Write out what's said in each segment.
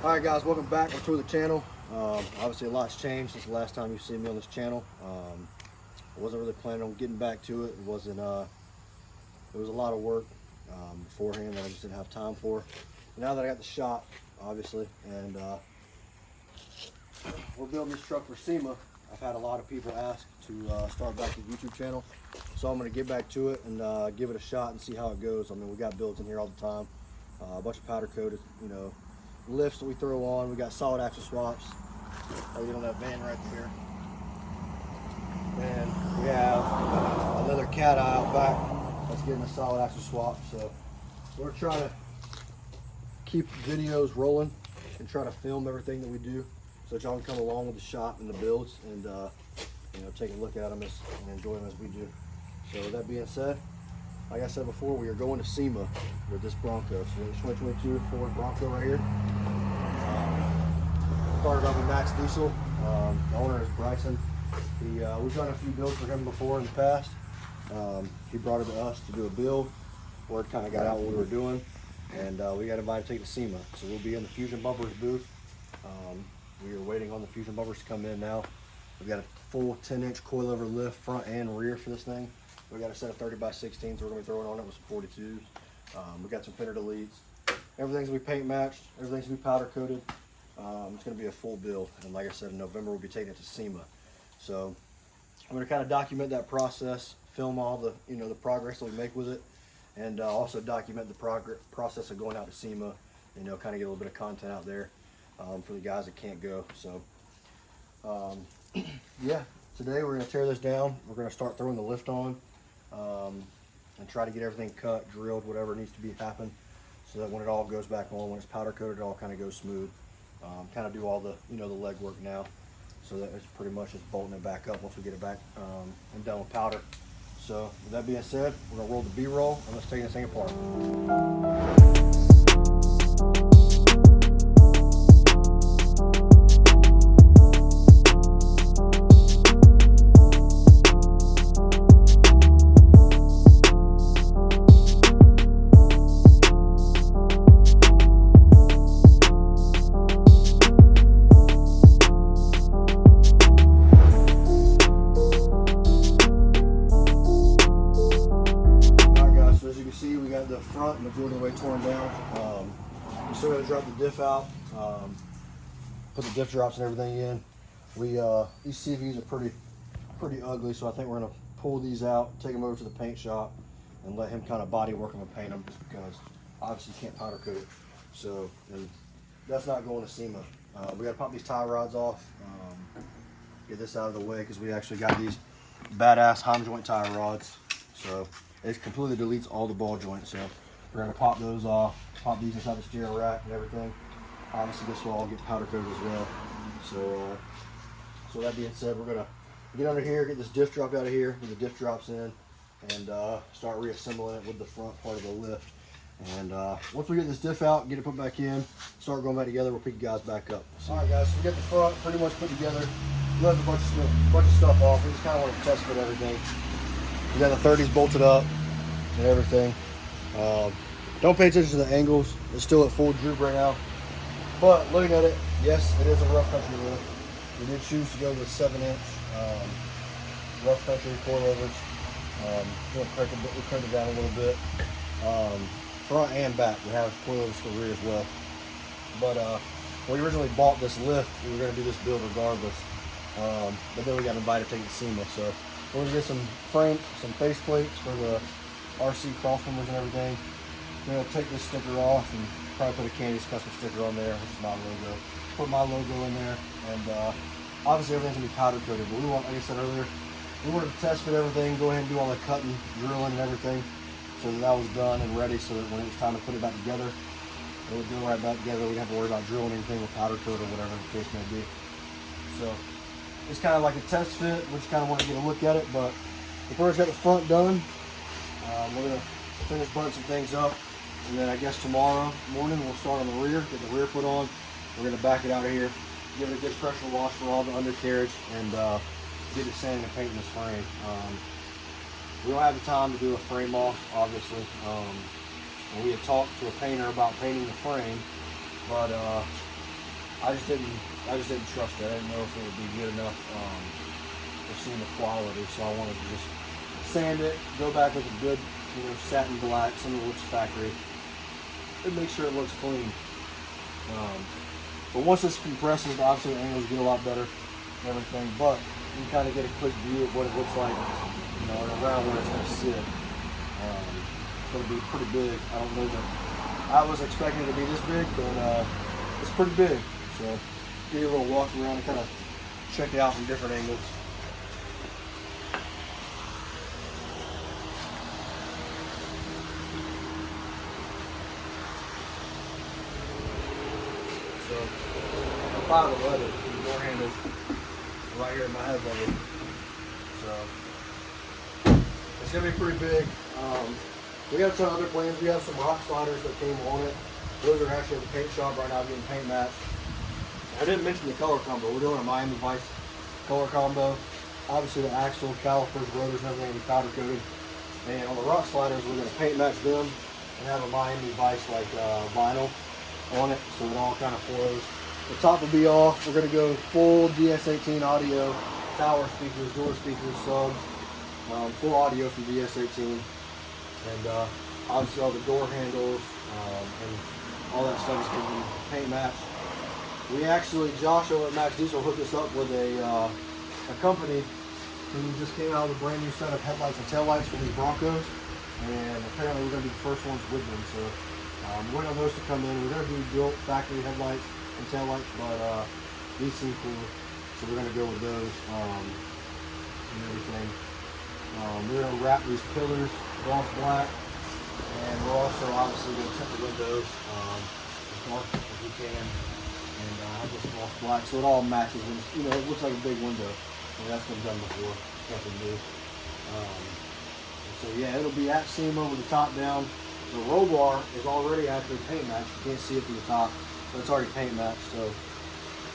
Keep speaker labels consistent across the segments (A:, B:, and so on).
A: Alright guys, welcome back to the channel. Obviously a lot's changed since the last time you've seen me on this channel. I wasn't really planning on getting back to it. It was a lot of work beforehand that I just didn't have time for. Now that I got the shop, obviously, and we're building this truck for SEMA, I've had a lot of people ask to start back the YouTube channel. So I'm going to get back to it and give it a shot and see how it goes. I mean, we got builds in here all the time. A bunch of powder coated, lifts that we throw on. We got solid axle swaps. We get on that van right there. And we have another cat eye out back that's getting a solid axle swap. So we're trying to keep videos rolling and try to film everything that we do so that y'all can come along with the shop and the builds and take a look at them and enjoy them as we do. So with that being said, like I said before, we are going to SEMA with this Bronco. So it's 2022 Ford Bronco right here. Started off with Max Diesel. The owner is Bryson. We've done a few builds for him before in the past. He brought it to us to do a build. Word kind of got out what we were doing, and we got invited to take it to SEMA. So we'll be in the Fusion Bumpers booth. We are waiting on the Fusion Bumpers to come in now. We've got a full 10-inch coilover lift front and rear for this thing. We got a set of 30x16s we're going to be throwing on it with some 42s. We got some fender deletes. Everything's going to be paint matched. Everything's going to be powder coated. It's going to be a full build. And like I said, in November we'll be taking it to SEMA. So I'm going to kind of document that process, film all the the progress that we make with it, and also document the process of going out to SEMA. Kind of get a little bit of content out there for the guys that can't go. So yeah, today we're going to tear this down. We're going to start throwing the lift on. And try to get everything cut, drilled, whatever needs to be happen, so that when it all goes back on, when it's powder coated, it all kind of goes smooth. Kind of do all the the leg work now, so that it's pretty much just bolting it back up once we get it back and done with powder. So with that being said, we're gonna roll the B-roll and let's take this thing apart. The front majority of the way torn down. We still got to drop the diff out, put the diff drops and everything in. These CVs are pretty ugly, so I think we're gonna pull these out, take them over to the paint shop, and let him kind of body work them and paint them, just because obviously you can't powder coat it. So and that's not going to SEMA. We got to pop these tie rods off, get this out of the way, because we actually got these badass Heim joint tie rods. So it completely deletes all the ball joints, so we're going to pop those off, pop these inside the steering rack and everything. Obviously this will all get powder coated as well. So that being said, we're going to get under here, get this diff drop out of here, get the diff drops in, and start reassembling it with the front part of the lift. And once we get this diff out, get it put back in, start going back together, we'll pick you guys back up. Alright guys, so we got the front pretty much put together. We left a bunch of stuff off. We just kind of want to test fit everything. We got the 30s bolted up and everything. Don't pay attention to the angles. It's still at full droop right now. But looking at it, yes, it is a rough country lift. We did choose to go with 7-inch rough country coilovers. We cranked it down a little bit. Front and back, we have coilovers for the rear as well. But when we originally bought this lift, we were going to do this build regardless. But then we got invited to take it to SEMA. So we're going to get some face plates for the RC crossmembers and everything. We're going to take this sticker off and probably put a Candy's custom sticker on there, which is my logo. Put my logo in there, and obviously everything's going to be powder coated. But we want, like I said earlier, we wanted to test fit everything, go ahead and do all the cutting, drilling and everything, so that was done and ready, so that when it was time to put it back together, it would go right back together. We didn't have to worry about drilling anything with powder coat or whatever the case may be. So it's kind of like a test fit. We just kind of want to get a look at it, but the bird's got the front done. We're going to finish burning some things up, and then I guess tomorrow morning we'll start on the rear, get the rear put on. We're going to back it out of here, give it a good pressure wash for all the undercarriage, and get it sanding and painting this frame. We don't have the time to do a frame off, obviously. And we had talked to a painter about painting the frame, but I just didn't trust it. I didn't know if it would be good enough for seeing the quality. So I wanted to just sand it, go back with a good, satin black, something that looks factory, and make sure it looks clean. But once this compresses, obviously the angles get a lot better and everything. But you can kind of get a quick view of what it looks like, and around where it's going to sit. It's going to be pretty big. I don't know that I was expecting it to be this big, but it's pretty big. So give you a little walk around and kind of check it out from different angles. So a 511 door handle right here in my head level. So it's gonna be pretty big. We got a ton of other plans. We have some rock sliders that came on it. Those are actually at the paint shop right now getting paint matched. I didn't mention the color combo. We're doing a Miami Vice color combo. Obviously the axle, calipers, rotors, and everything will be powder coated. And on the rock sliders, we're going to paint match them and have a Miami Vice like vinyl on it, so it all kind of flows. The top will be off. We're going to go full DS18 audio, tower speakers, door speakers, subs, full audio from DS18. And obviously all the door handles and all that stuff is going to be paint matched. We actually, Josh over at Max Diesel hooked us up with a company who just came out with a brand new set of headlights and taillights for these Broncos. And apparently we're going to be the first ones with them. So we're waiting on those to come in. We're going to do built factory headlights and taillights, but these seem cool. So we're going to go with those and everything. We're going to wrap these pillars gloss black, and we're also obviously going to tint the windows as dark as we can, and have this gloss black so it all matches. And it looks like a big window. That's been done before. It's nothing new. So yeah, it'll be at SEMA with the top down. The roll bar is already actually paint matched. You can't see it from the top, but it's already paint matched. So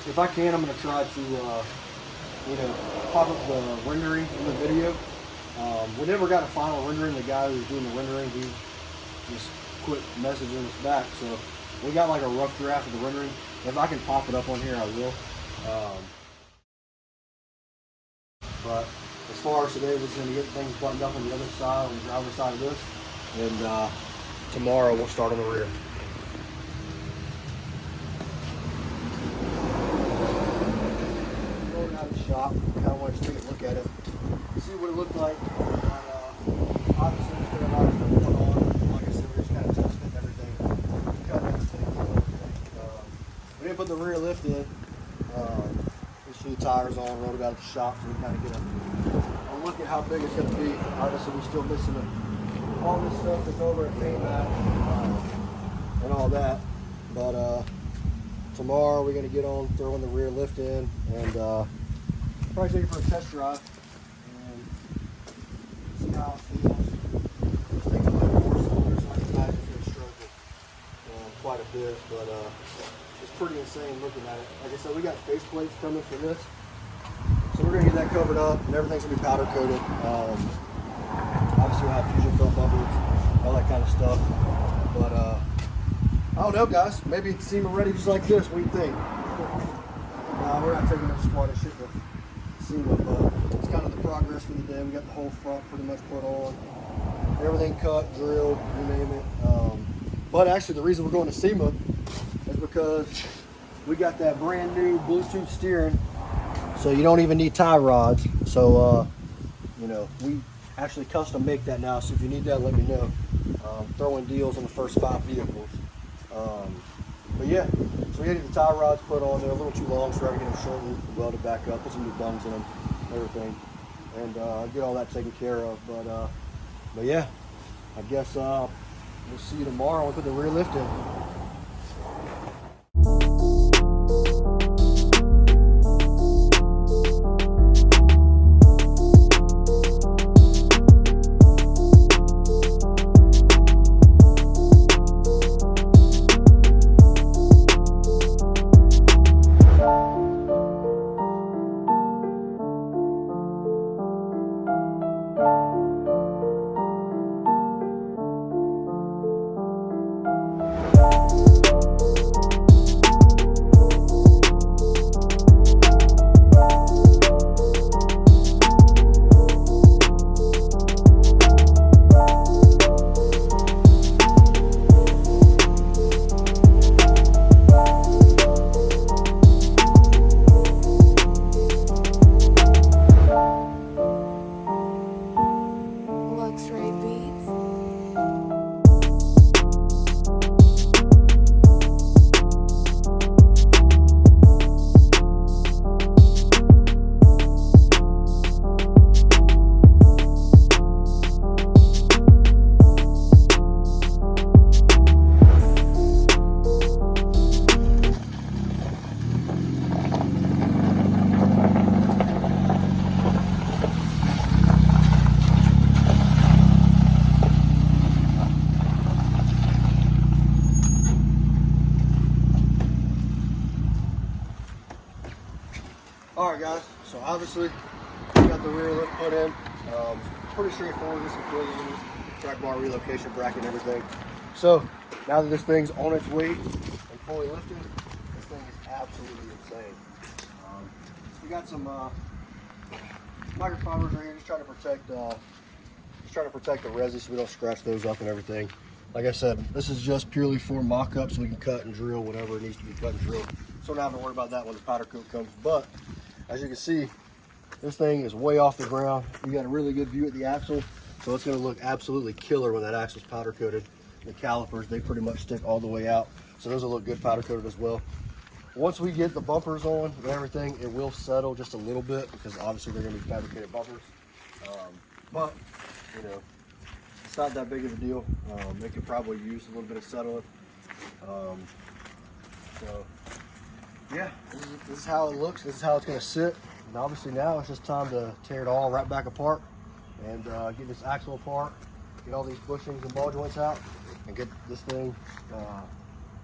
A: if I can, I'm going to try to pop up the rendering in the video. We never got a final rendering. The guy who was doing the rendering, he just quit messaging us back. So we got like a rough draft of the rendering. If I can pop it up on here, I will. But as far as today, we're just going to get things buttoned up on the other side, on the driver's side of this. And tomorrow we'll start on the rear. Going out of the shop, kind of want to take a look at it, see what it looked like. Obviously, there's been a lot of stuff going on. Like I said, we're just kind of test fitting everything, cutting everything. We didn't put the rear lift in. Just threw the tires on, rolled it out of the shop, so we kind of get a look at how big it's going to be. Obviously, we're still missing all this stuff that's over at paint mat and all that. But tomorrow we're going to get on throwing the rear lift in and probably take it for a test drive and see how it feels. This thing's only 4 cylinders, so I can imagine it's going to struggle quite a bit, but it's pretty insane looking at it. Like I said, we got face plates coming for this, so we're going to get that covered up and everything's going to be powder coated. Obviously we'll have fusion film bubbles, all that kind of stuff, but I don't know, guys, maybe it's SEMA ready just like this. What do you think? We're not taking no squat and shit to SEMA, but it's kind of the progress for the day. We got the whole front pretty much put on, everything cut, drilled, you name it. But actually the reason we're going to SEMA is because we got that brand new Bluetooth steering, so you don't even need tie rods. So we actually custom make that now, so if you need that, let me know. Throwing deals on the first 5 vehicles. But yeah, so we had the tie rods put on. They're a little too long, so we're going to get them shortened, welded back up, put some new bungs in them, everything, and get all that taken care of. But yeah, I guess we'll see you tomorrow. We'll put the rear lift in. All right, guys. So obviously, we got the rear lift put in. Pretty straightforward. Just some coils, track bar relocation bracket, and everything. So now that this thing's on its weight and fully lifted, this thing is absolutely insane. We got some microfibers right here, just trying to protect the resi so we don't scratch those up and everything. Like I said, this is just purely for mock-up so we can cut and drill whatever it needs to be cut and drilled. So don't have to worry about that when the powder coat comes. But as you can see, this thing is way off the ground. You got a really good view at the axle, so it's going to look absolutely killer when that axle's powder coated. The calipers, they pretty much stick all the way out, so those will look good powder coated as well. Once we get the bumpers on and everything, it will settle just a little bit because obviously they're going to be fabricated bumpers. But you know, it's not that big of a deal. They could probably use a little bit of settling. So yeah, this is how it looks. This is how it's going to sit. And obviously now it's just time to tear it all right back apart and get this axle apart, get all these bushings and ball joints out, and get this thing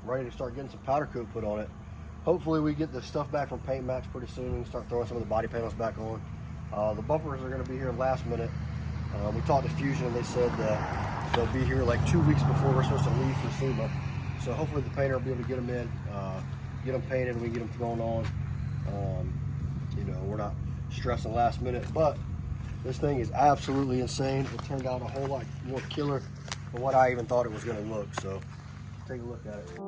A: ready to start getting some powder coat put on it. Hopefully we get the stuff back from Paint Max pretty soon and start throwing some of the body panels back on. The bumpers are going to be here last minute. We talked to Fusion and they said that they'll be here like 2 weeks before we're supposed to leave for SEMA. So hopefully the painter will be able to get them in, get them painted, and we get them thrown on. You know, we're not stressing last minute, but this thing is absolutely insane. It turned out a whole lot more killer than what I even thought it was going to look. So take a look at it.